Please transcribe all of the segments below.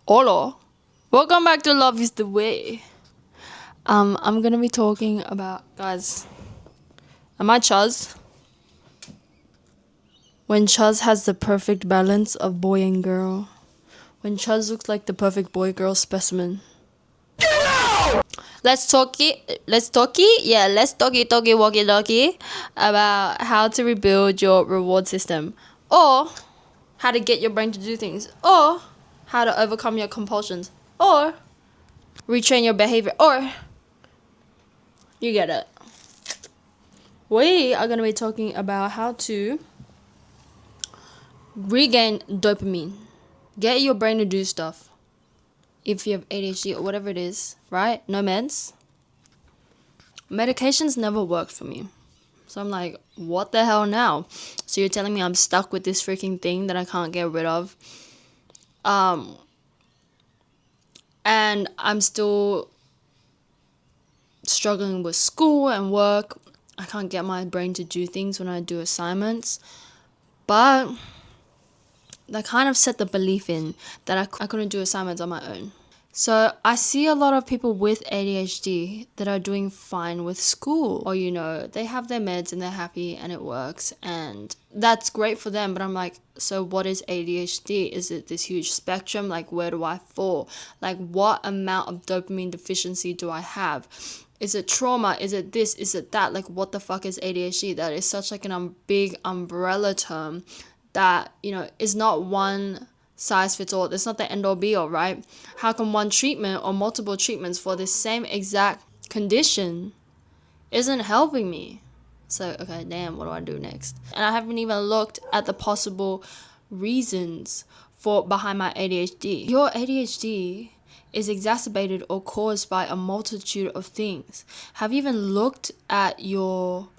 Hola. Welcome back to Love is the Way. I'm gonna be talking about, guys, am I Chuz? When Chuz has the perfect balance of boy and girl. When Chuz looks like the perfect boy-girl specimen. Let's talkie, walkie-talkie about how to rebuild your reward system. Or how to get your brain to do things. Or how to overcome your compulsions. Or retrain your behavior. Or you get it. We are going to be talking about how to regain dopamine. Get your brain to do stuff. If you have ADHD or whatever it is, right? No meds. Medications never worked for me. So I'm like, what the hell now? So you're telling me I'm stuck with this freaking thing that I can't get rid of. And I'm still struggling with school and work. I can't get my brain to do things when I do assignments. But that kind of set the belief in that I couldn't do assignments on my own. So I see a lot of people with ADHD that are doing fine with school. Or, they have their meds and they're happy and it works. And that's great for them. But I'm like, so what is ADHD? Is it this huge spectrum? Like, where do I fall? Like, what amount of dopamine deficiency do I have? Is it trauma? Is it this? Is it that? Like, what the fuck is ADHD? That is such like a big umbrella term that, is not one size fits all. It's not the end all be all, right? How come one treatment or multiple treatments for this same exact condition isn't helping me? So, okay, damn, what do I do next? And I haven't even looked at the possible reasons behind my ADHD. Your ADHD is exacerbated or caused by a multitude of things. Have you even looked at all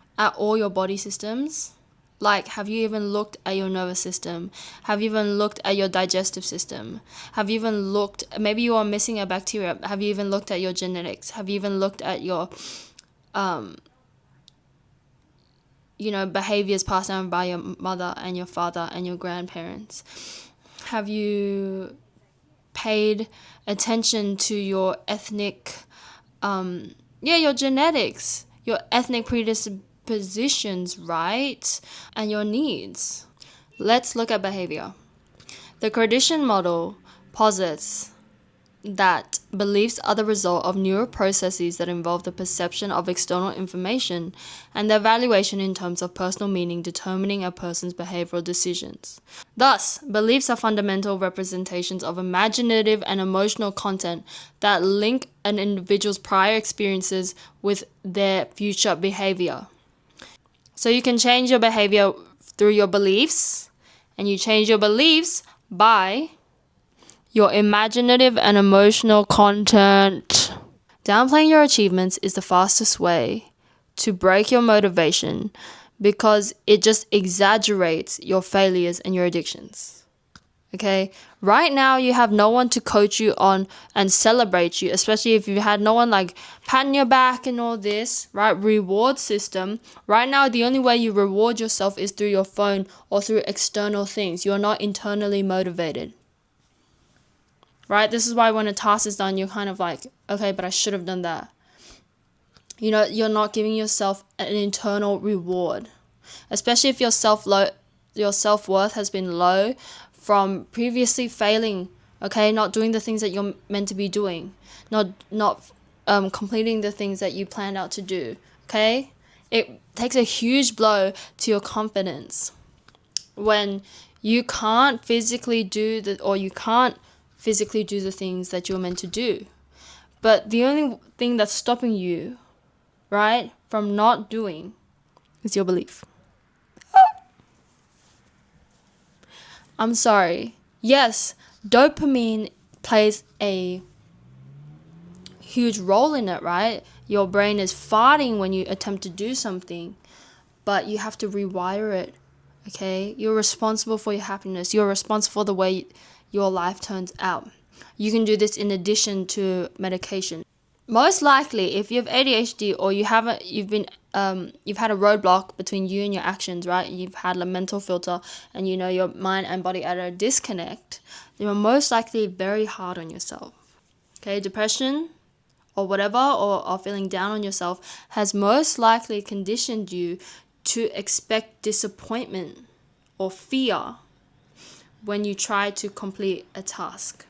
your body systems? Like, have you even looked at your nervous system? Have you even looked at your digestive system? Have you even looked, maybe you are missing a bacteria. Have you even looked at your genetics? Have you even looked at your, behaviors passed down by your mother and your father and your grandparents? Have you paid attention to your ethnic, your genetics, your ethnic predispositions, right? And your needs. Let's look at behavior. The condition model posits that beliefs are the result of neural processes that involve the perception of external information and the evaluation in terms of personal meaning determining a person's behavioral decisions. Thus, beliefs are fundamental representations of imaginative and emotional content that link an individual's prior experiences with their future behavior. So you can change your behavior through your beliefs, and you change your beliefs by your imaginative and emotional content. Downplaying your achievements is the fastest way to break your motivation because it just exaggerates your failures and your addictions. Okay, right now you have no one to coach you on and celebrate you, especially if you had no one like patting your back and all this, right? Reward system. Right now, the only way you reward yourself is through your phone or through external things. You're not internally motivated, right? This is why when a task is done, you're kind of like, okay, but I should have done that. You're not giving yourself an internal reward, especially if your self-worth has been low from previously failing, okay, not doing the things that you're meant to be doing, not completing the things that you planned out to do, okay? It takes a huge blow to your confidence when you can't physically do the things that you're meant to do. But the only thing that's stopping you, right, from not doing is your belief. I'm sorry. Yes, dopamine plays a huge role in it, right? Your brain is farting when you attempt to do something, but you have to rewire it, okay? You're responsible for your happiness. You're responsible for the way your life turns out. You can do this in addition to medication. Most likely, if you have ADHD or you've been you've had a roadblock between you and your actions, right? You've had a mental filter, and your mind and body are at a disconnect. You're most likely very hard on yourself. Okay, depression or whatever, or feeling down on yourself has most likely conditioned you to expect disappointment or fear when you try to complete a task.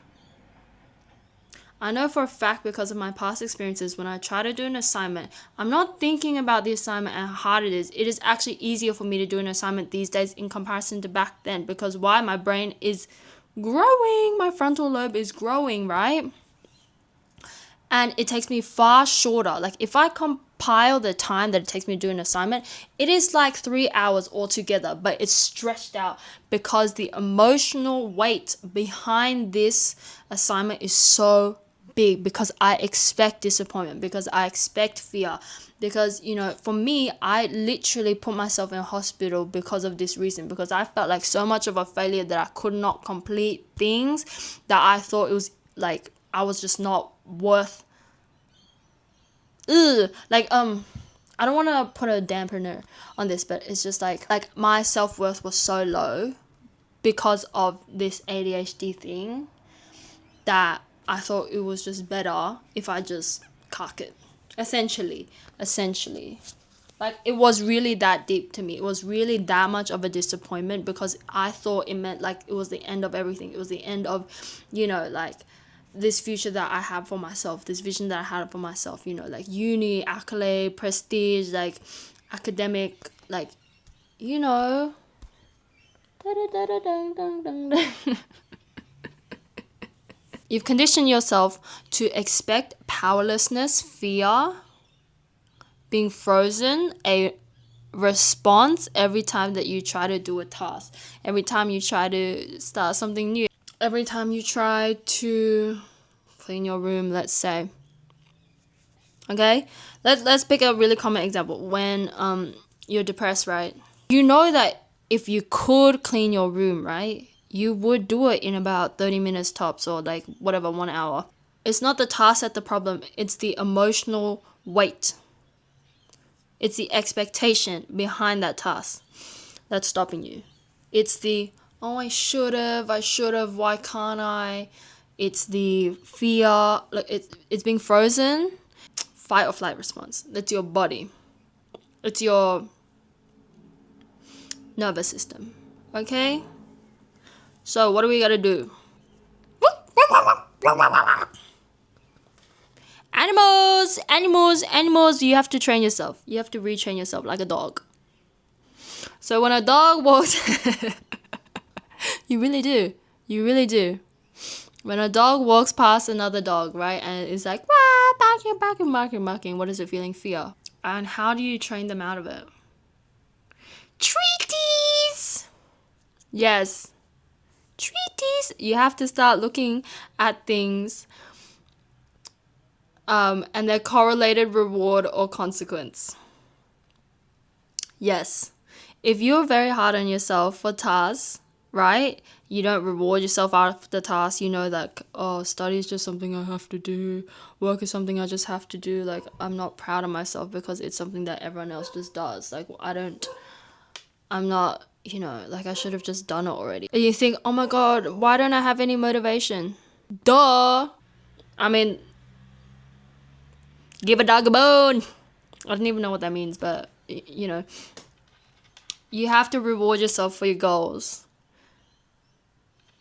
I know for a fact, because of my past experiences, when I try to do an assignment, I'm not thinking about the assignment and how hard it is. It is actually easier for me to do an assignment these days in comparison to back then. Because why? My brain is growing. My frontal lobe is growing, right? And it takes me far shorter. Like, if I compile the time that it takes me to do an assignment, it is like 3 hours altogether, but it's stretched out because the emotional weight behind this assignment is so big, because I expect disappointment, because I expect fear, because for me, I literally put myself in hospital because of this reason, because I felt like so much of a failure that I could not complete things that I thought it was like I was just not worth. I don't want to put a dampener on this, but it's just like my self-worth was so low because of this ADHD thing that I thought it was just better if I just cuck it. Essentially. Like, it was really that deep to me. It was really that much of a disappointment, because I thought it meant like it was the end of everything. It was the end of, like, this future that I have for myself, this vision that I had for myself, like uni, accolade, prestige, like academic, like, You've conditioned yourself to expect powerlessness, fear, being frozen, a response every time that you try to do a task, every time you try to start something new, every time you try to clean your room, let's say. Okay? Let's pick a really common example. When you're depressed, right? You know that if you could clean your room, right, you would do it in about 30 minutes tops, or like whatever, 1 hour. It's not the task that's the problem. It's the emotional weight. It's the expectation behind that task that's stopping you. It's the, oh, I should have, why can't I? It's the fear, like it's being frozen. Fight or flight response. That's your body. It's your nervous system. Okay? So what do we gotta do? Animals, you have to train yourself. You have to retrain yourself like a dog. So when a dog walks, you really do. When a dog walks past another dog, right, and it's like, barking, what is it feeling? Fear. And how do you train them out of it? Treaties! Yes. Treaties! You have to start looking at things and their correlated reward or consequence. Yes. If you're very hard on yourself for tasks, right? You don't reward yourself after tasks. You know that, study is just something I have to do. Work is something I just have to do. Like, I'm not proud of myself because it's something that everyone else just does. Like, I'm not, like, I should have just done it already. And you think, oh my God, why don't I have any motivation? Duh! I mean, give a dog a bone. I don't even know what that means, but, you have to reward yourself for your goals,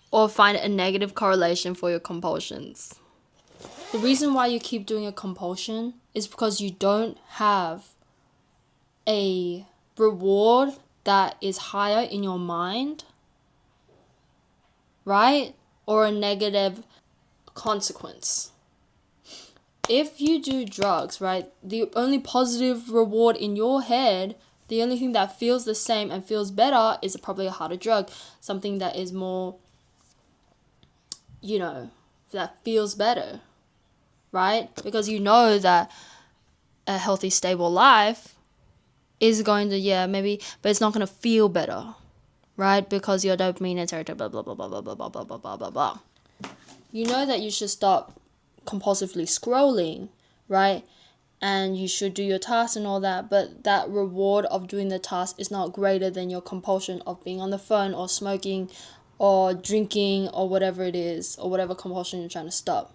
or find a negative correlation for your compulsions. The reason why you keep doing a compulsion is because you don't have a reward that is higher in your mind, right? Or a negative consequence. If you do drugs, right, the only positive reward in your head, the only thing that feels the same and feels better is probably a harder drug. Something that is more, that feels better, right? Because you know that a healthy, stable life is going to, maybe, but it's not going to feel better, right? Because your dopamine and serotonin, blah, blah, blah, blah, blah, blah, blah, blah, blah, blah, blah. You know that you should stop compulsively scrolling, right? and you should do your task and all that, but that reward of doing the task is not greater than your compulsion of being on the phone or smoking or drinking or whatever it is, or whatever compulsion you're trying to stop.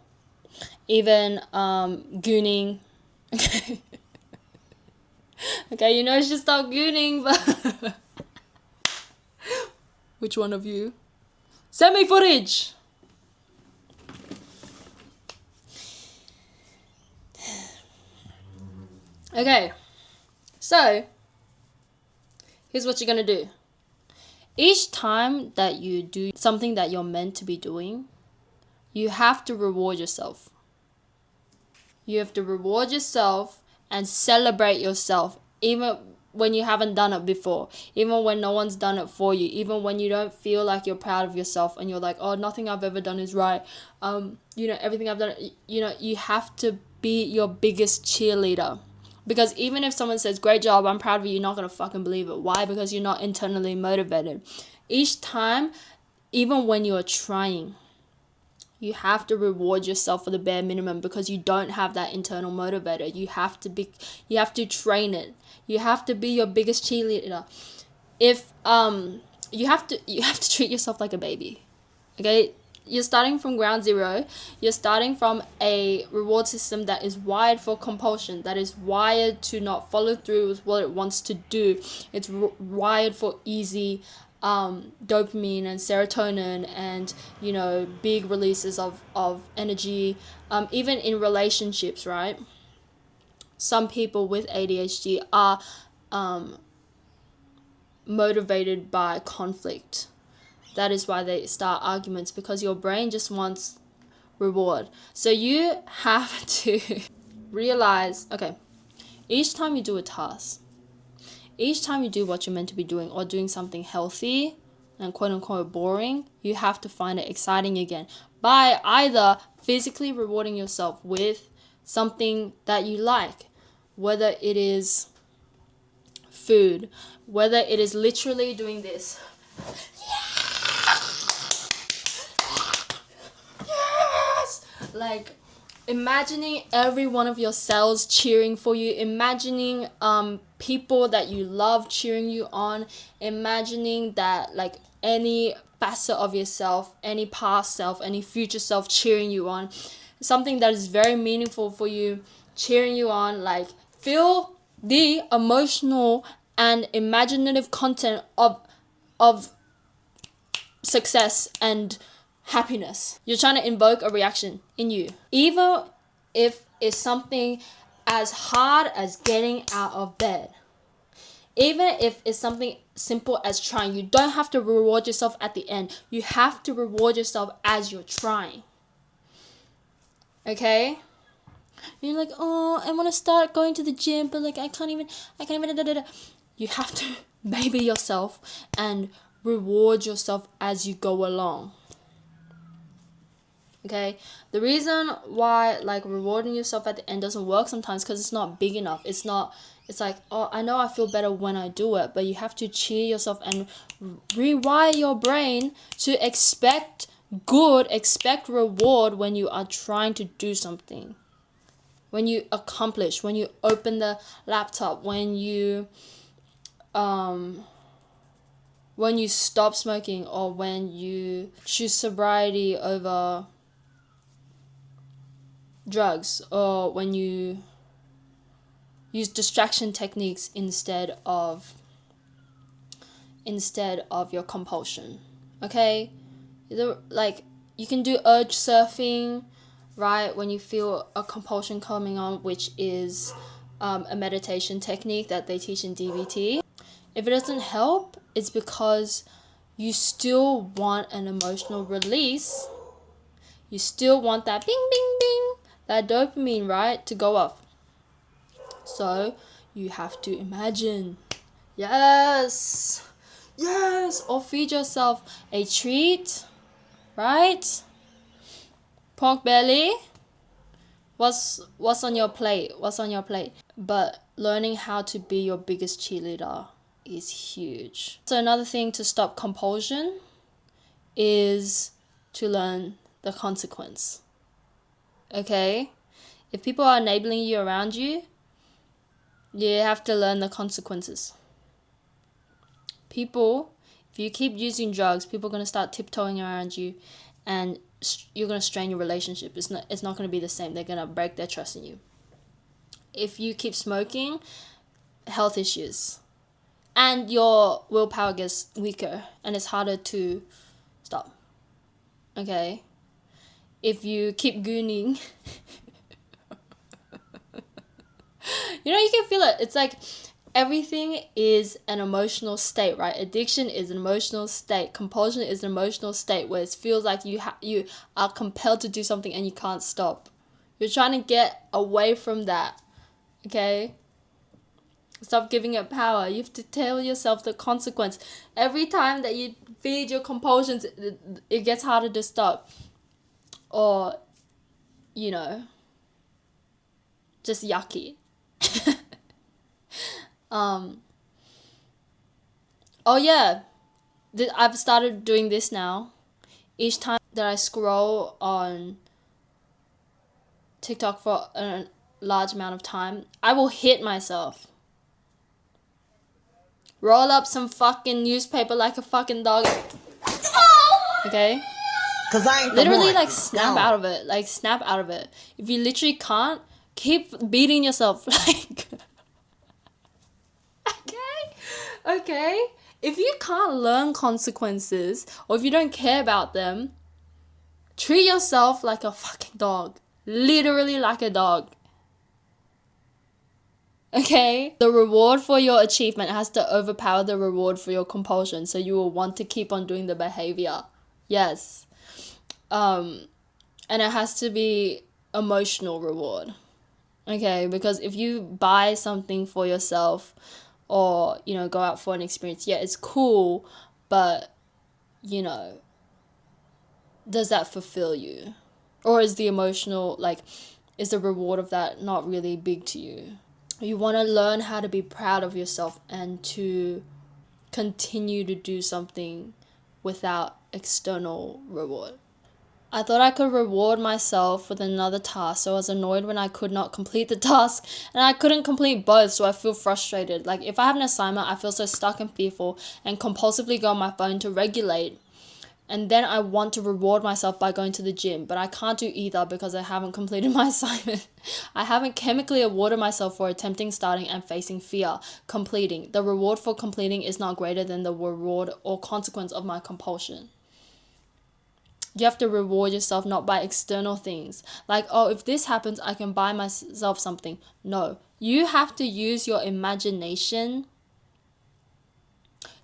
Even gooning. Okay, you know you should stop gooning, but which one of you? Send me footage. Okay, so here's what you're gonna do. Each time that you do something that you're meant to be doing, you have to reward yourself. You have to reward yourself and celebrate yourself, even when you haven't done it before, even when no one's done it for you, even when you don't feel like you're proud of yourself and you're like, oh, nothing I've ever done is right. Everything I've done, you have to be your biggest cheerleader. Because even if someone says, great job, I'm proud of you, you're not going to fucking believe it. Why? Because you're not internally motivated. Each time, even when you're trying, you have to reward yourself for the bare minimum, because you don't have that internal motivator. You have to train it. You have to be your biggest cheerleader. If you have to treat yourself like a baby. Okay? You're starting from ground zero. You're starting from a reward system that is wired for compulsion, that is wired to not follow through with what it wants to do. It's wired for easy dopamine and serotonin and big releases of energy, even in relationships, right? Some people with ADHD are motivated by conflict. That is why they start arguments, because your brain just wants reward. So you have to realize, okay, each time you do a task, each time you do what you're meant to be doing, or doing something healthy and quote unquote boring, you have to find it exciting again by either physically rewarding yourself with something that you like, whether it is food, whether it is literally doing this. Yes! Like, imagining every one of your cells cheering for you, imagining people that you love cheering you on, imagining that like any facet of yourself, any past self, any future self cheering you on, something that is very meaningful for you cheering you on. Like, feel the emotional and imaginative content of success and happiness. You're trying to invoke a reaction in you. Even if it's something as hard as getting out of bed. Even if it's something simple as trying. You don't have to reward yourself at the end. You have to reward yourself as you're trying. Okay? You're like, oh, I want to start going to the gym, but like I can't even. You have to baby yourself and reward yourself as you go along. Okay, the reason why like rewarding yourself at the end doesn't work sometimes, because it's not big enough. It's like, oh, I know I feel better when I do it, but you have to cheer yourself and rewire your brain to expect reward when you are trying to do something, when you accomplish, when you open the laptop, when you stop smoking, or when you choose sobriety over drugs, or when you use distraction techniques instead of your compulsion. Okay, like you can do urge surfing, right, when you feel a compulsion coming on, which is a meditation technique that they teach in DBT. If it doesn't help, it's because you still want an emotional release. You still want that bing bing bing, that dopamine, right, to go off. So you have to imagine, yes, or feed yourself a treat, right? Pork belly. What's on your plate? But learning how to be your biggest cheerleader is huge. So another thing to stop compulsion is to learn the consequence. Okay? If people are enabling you around you, You have to learn the consequences. People, if you keep using drugs, people are going to start tiptoeing around you, and you're going to strain your relationship. It's not going to be the same. They're going to break their trust in you. If you keep smoking, health issues. And your willpower gets weaker, and it's harder to stop. Okay? If you keep gooning, you can feel it. It's like everything is an emotional state, right? Addiction is an emotional state. Compulsion is an emotional state where it feels like you are compelled to do something and you can't stop. You're trying to get away from that, okay? Stop giving it power. You have to tell yourself the consequence. Every time that you feed your compulsions, it gets harder to stop. Or, just yucky. Oh yeah, I've started doing this now. Each time that I scroll on TikTok for a large amount of time, I will hit myself. Roll up some fucking newspaper like a fucking dog. Okay? Cause I ain't literally snap out of it. Snap out of it. If you literally can't, keep beating yourself. Okay? If you can't learn consequences, or if you don't care about them, treat yourself like a fucking dog. Literally like a dog. Okay? The reward for your achievement has to overpower the reward for your compulsion, so you will want to keep on doing the behavior. Yes. And it has to be emotional reward. Okay? Because if you buy something for yourself, or, go out for an experience, yeah, it's cool, but, does that fulfill you? Or is the emotional, is the reward of that not really big to you? You want to learn how to be proud of yourself and to continue to do something without external reward. I thought I could reward myself with another task, so I was annoyed when I could not complete the task, and I couldn't complete both, so I feel frustrated. Like, if I have an assignment, I feel so stuck and fearful and compulsively go on my phone to regulate, and then I want to reward myself by going to the gym, but I can't do either because I haven't completed my assignment. I haven't chemically awarded myself for attempting, starting, and facing fear. Completing. The reward for completing is not greater than the reward or consequence of my compulsion. You have to reward yourself not by external things. Like, oh, if this happens, I can buy myself something. No. You have to use your imagination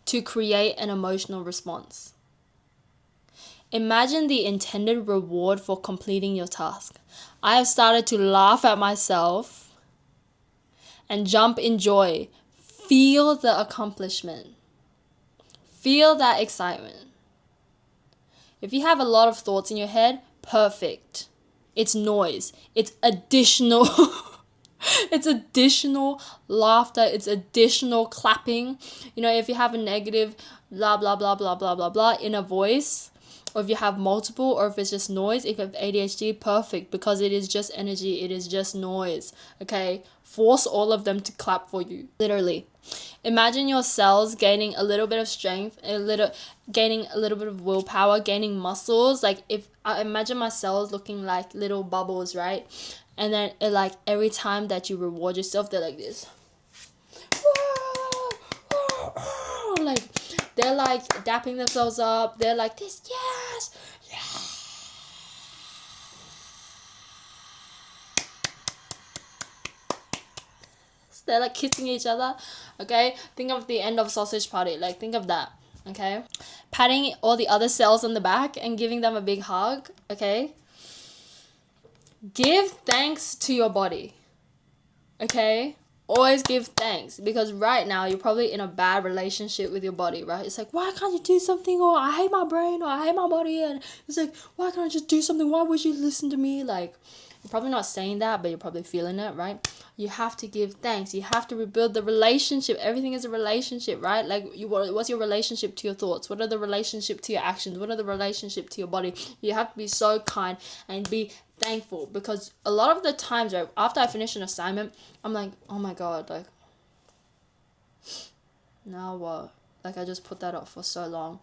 to create an emotional response. Imagine the intended reward for completing your task. I have started to laugh at myself and jump in joy. Feel the accomplishment. Feel that excitement. If you have a lot of thoughts in your head, perfect. It's noise. It's additional. It's additional laughter. It's additional clapping. If you have a negative blah, blah, blah, blah, blah, blah, blah in a voice, or if you have multiple, or if it's just noise, if you have ADHD, perfect, because it is just energy. It is just noise. Okay? Force all of them to clap for you. Literally. Imagine your cells gaining a little bit of strength, gaining a little bit of willpower, gaining muscles. Like, if I imagine my cells looking like little bubbles, right? And then every time that you reward yourself, they're like this. Like, they're dapping themselves up. They're like this. Yes. Yes. They're kissing each other. Okay, think of the end of Sausage Party. Think of that. Okay, patting all the other cells on the back and giving them a big hug. Okay, give thanks to your body. Okay, always give thanks, because right now you're probably in a bad relationship with your body, right? It's like, why can't you do something? Or I hate my brain, or I hate my body. And it's like, why can't I just do something? Why would you listen to me? You're probably not saying that, but you're probably feeling it, right? You have to give thanks. You have to rebuild the relationship. Everything is a relationship, right? What's your relationship to your thoughts? What are the relationship to your actions? What are the relationship to your body? You have to be so kind and be thankful, because a lot of the times, right, after I finish an assignment, I'm like, oh my god, Now what? Like, I just put that off for so long,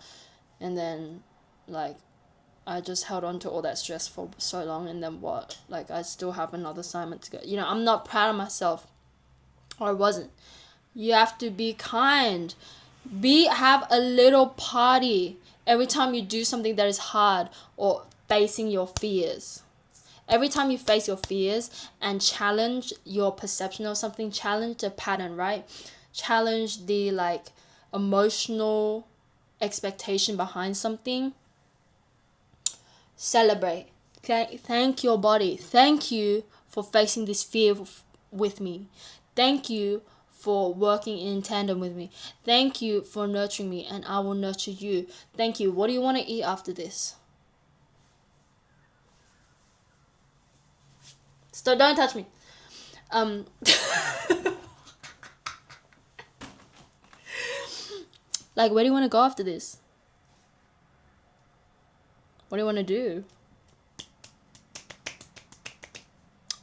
and then, like, I just held on to all that stress for so long, and then what? Like, I still have another assignment to go. You know, I'm not proud of myself, or I wasn't. You have to be kind. Have a little party every time you do something that is hard or facing your fears. Every time you face your fears and challenge your perception of something, challenge the pattern, right? Challenge the, like, emotional expectation behind something. Celebrate. Thank your body. Thank you for facing this fear with me. Thank you for working in tandem with me. Thank you for nurturing me, and I will nurture you. Thank you. What do you want to eat after this? So don't touch me. Like, where do you want to go after this? What do you want to do?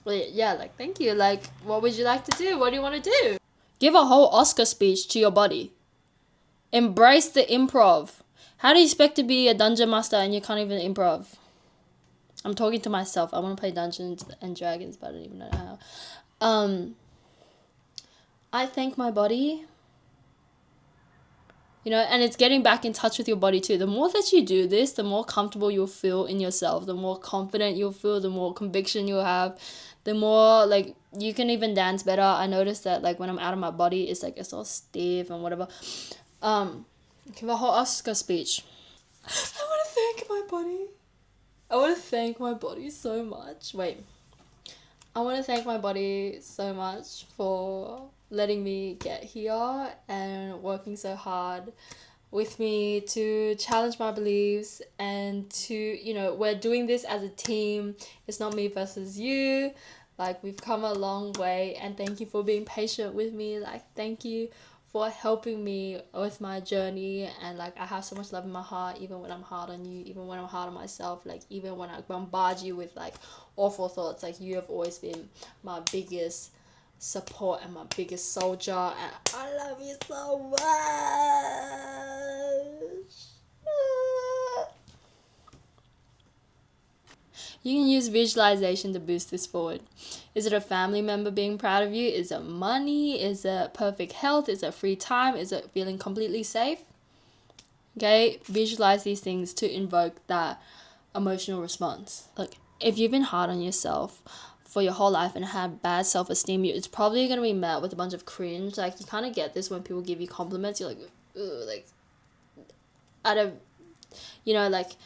Well, yeah, like, thank you. Like, what would you like to do? What do you want to do? Give a whole Oscar speech to your body. Embrace the improv. How do you expect to be a dungeon master and you can't even improv? I'm talking to myself. I want to play Dungeons and Dragons, but I don't even know how. I thank my body. You know, and it's getting back in touch with your body too. The more that you do this, the more comfortable you'll feel in yourself, the more confident you'll feel, the more conviction you'll have, the more, like, you can even dance better. I noticed that, like, when I'm out of my body, it's like, it's all stiff and whatever. Give a whole Oscar speech. I want to thank my body. I want to thank my body so much. Wait. I want to thank my body so much for letting me get here and working so hard with me to challenge my beliefs and to, you know, we're doing this as a team. It's not me versus you. Like, we've come a long way, and thank you for being patient with me. Like, thank you for helping me with my journey. And, like, I have so much love in my heart, even when I'm hard on you, even when I'm hard on myself, like, even when I bombard you with, like, awful thoughts. Like, you have always been my biggest support and my biggest soldier, and I love you so much. You can use visualization to boost this forward. Is it a family member being proud of you? Is it money? Is it perfect health? Is it free time? Is it feeling completely safe? Okay, visualize these things to invoke that emotional response. Look, if you've been hard on yourself for your whole life and had bad self-esteem, it's probably going to be met with a bunch of cringe. Like, you kind of get this when people give you compliments. You're like, ugh, like, out of, you know, like,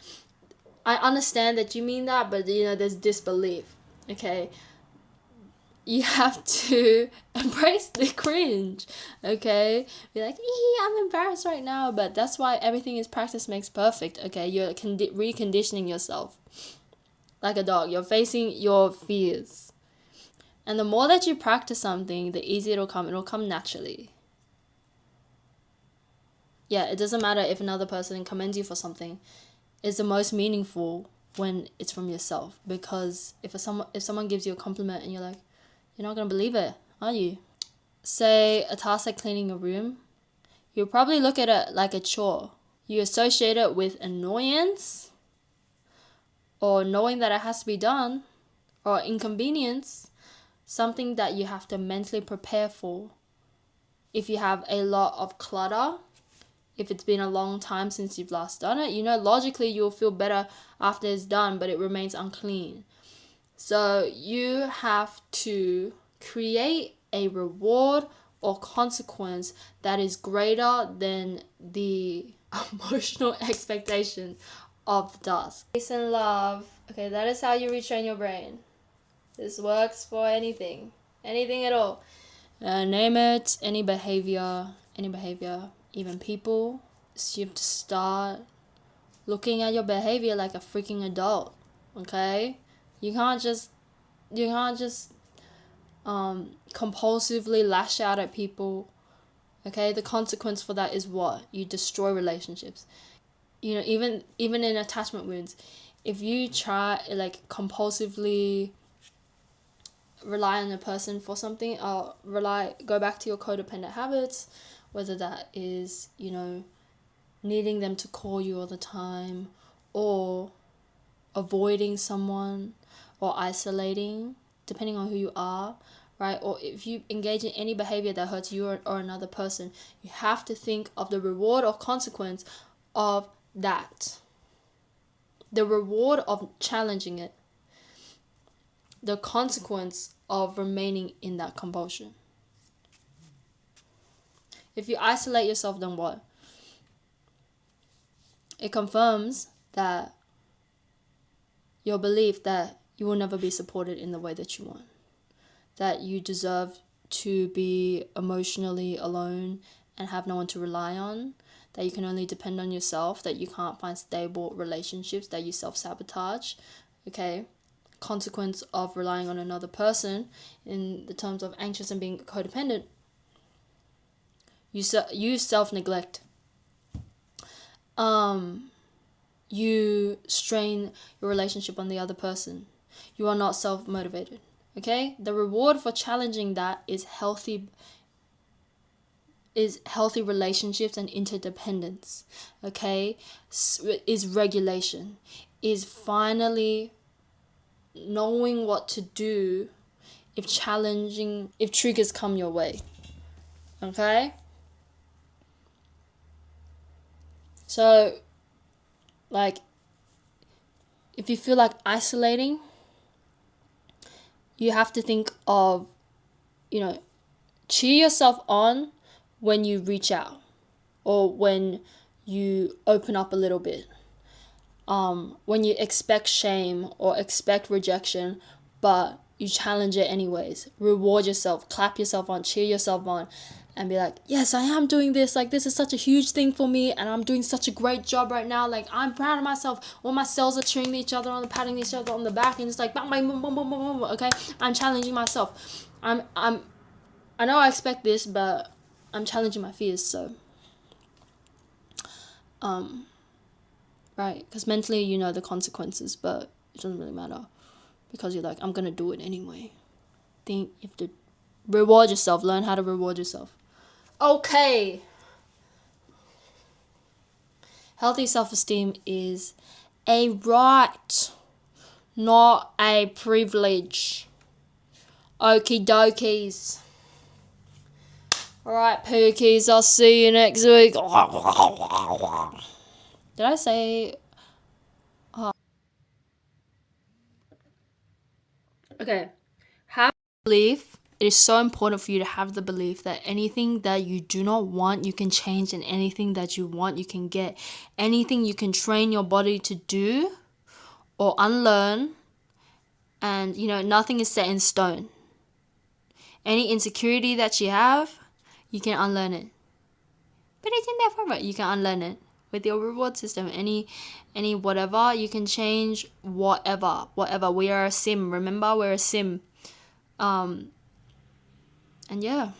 I understand that you mean that, but, you know, there's disbelief. Okay, you have to embrace the cringe. Okay, be like, I'm embarrassed right now, but that's why everything is practice makes perfect. Okay, you're reconditioning yourself like a dog. You're facing your fears, and the more that you practice something, the easier it'll come. It'll come naturally. Yeah, it doesn't matter if another person commends you for something. It's the most meaningful when it's from yourself, because if someone gives you a compliment and you're like, you're not gonna believe it, are you? Say a task like cleaning a room, you'll probably look at it like a chore. You associate it with annoyance, or knowing that it has to be done, or inconvenience, something that you have to mentally prepare for. If you have a lot of clutter, if it's been a long time since you've last done it, you know, logically you'll feel better after it's done, but it remains unclean. So you have to create a reward or consequence that is greater than the emotional expectation of the task. Peace and love. Okay, that is how you retrain your brain. This works for anything at all. Name it, any behavior, even people. So you have to start looking at your behavior like a freaking adult. Okay, you can't just compulsively lash out at people. Okay, the consequence for that is what? You destroy relationships. You know, even in attachment wounds, if you try, like, compulsively rely on a person for something, or go back to your codependent habits, whether that is, needing them to call you all the time, or avoiding someone, or isolating, depending on who you are, right? Or if you engage in any behavior that hurts you or another person, you have to think of the reward or consequence of that. The reward of challenging it, the consequence of remaining in that compulsion. If you isolate yourself, then what? It confirms that your belief that you will never be supported in the way that you want, that you deserve to be emotionally alone and have no one to rely on, that you can only depend on yourself, that you can't find stable relationships, that you self-sabotage, okay? Consequence of relying on another person in the terms of anxious and being codependent, you self-neglect. You strain your relationship on the other person. You are not self-motivated, okay? The reward for challenging that is healthy relationships and interdependence, okay? Is regulation, is finally knowing what to do if triggers come your way, okay? So, like, if you feel like isolating, you have to think of, cheer yourself on when you reach out or when you open up a little bit. When you expect shame or expect rejection, but you challenge it anyways. Reward yourself, clap yourself on, cheer yourself on, and be like, yes, I am doing this. Like, this is such a huge thing for me, and I'm doing such a great job right now. Like, I'm proud of myself. All my cells are cheering each other on, patting each other on the back, and it's like, bang, bang, boom, boom, boom, boom, boom. Okay, I'm challenging myself. I know I expect this, but I'm challenging my fears. So, right, because mentally you know the consequences, but it doesn't really matter because you're like, I'm gonna do it anyway. You have to reward yourself. Learn how to reward yourself. Okay. Healthy self-esteem is a right, not a privilege. Okie dokies. Alright, pookies, I'll see you next week. Did I say... Okay. Have belief. It is so important for you to have the belief that anything that you do not want, you can change, and anything that you want, you can get. Anything you can train your body to do or unlearn, and nothing is set in stone. Any insecurity that you have, you can unlearn it. But it's in there forever. You can unlearn it with your reward system. Any whatever, you can change whatever. We are a sim. Remember, we're a sim. And yeah.